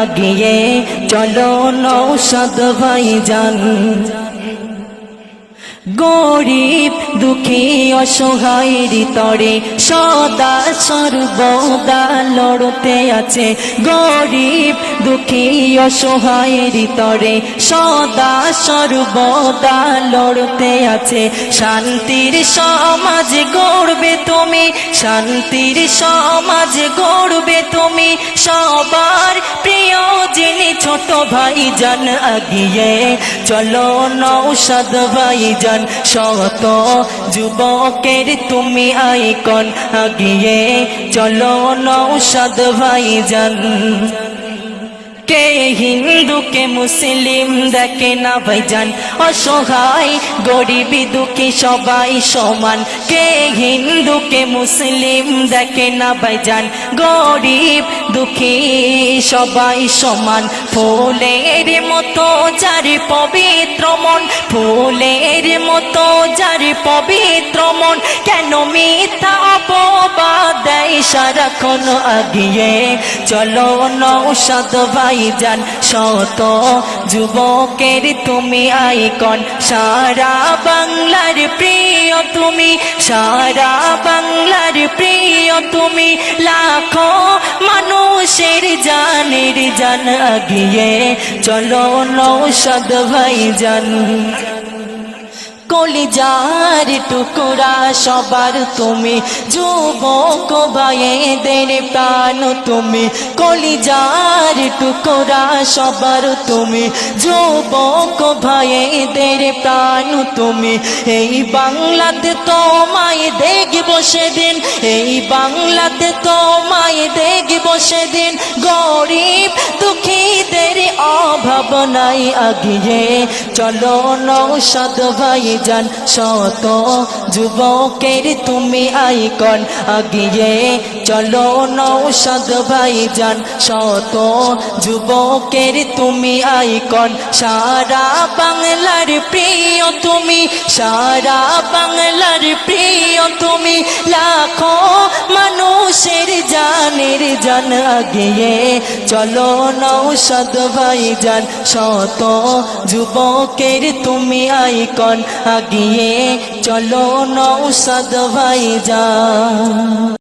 আগিয়ে চলো নৌশাদ ভাইজান। গরিব দুঃখী অসহায়ের তরে সদা সর্বদা লড়তে আছে। গরিব দুঃখী অসহায়ের তরে সদা সর্বদা লড়তে আছে। শান্তির সমাজ গড়বে তুমি, শান্তির সমাজ গড়বে তুমি। সবার প্রিয় যিনি ছোট ভাইজান, আগিয়ে চলো নৌশাদ ভাইজান। শত যুবকের তুমি আইকন, আগিয়ে চলো নৌশাদ ভাইজান। কে হিন্দু কে মুসলিম দেখে না ভাইজান, অসহায় গরিব দুঃখী সবাই সমান। কে হিন্দু কে মুসলিম দেখে না ভাইজান, গরিব দুঃখী সবাই সমান। ফুলের মতো যার পবিত্র মন, ফুলের মতো যার পবিত্র মন, কেন মিথ্যা অপবাদ দেয় সারাক্ষণ। আগিয়ে চলো নৌশাদ ভাইজান। শত যুবকের তুমি আইকন, সারা বাংলার প্রিয় তুমি, সারা বাংলার প্রিয় তুমি। লাখো মানুষের জানের জান, আগিয়ে চলো নৌশাদ ভাইজান। কলিজার টুকরা সবার তুমি, যুবক ভাইদের প্রাণ তুমি। কলিজার টুকরা সবার তুমি, যুবক ভাইদের প্রাণ তুমি। এই বাংলাতে তোমায় দেখব সেদিন, এই বাংলাতে তোমায় দেখব সেদিন। গরিব দুঃখীদের অভাব নাই, আগিয়ে চলো নৌশাদ ভাইজান। শত যুবকের তুমি আইকন, আগিয়ে চলো নৌশাদ ভাইজান। শত যুবকের তুমি আইকন, সারা বাংলার প্রিয় তুমি, সারা বাংলার প্রিয় তুমি। লাখো মানুষের জানের জান, আগিয়ে চলো নৌশাদ ভাইজান। শত যুবকের তুমি আইকন, আগিয়ে চলো নৌশাদ ভাইজান।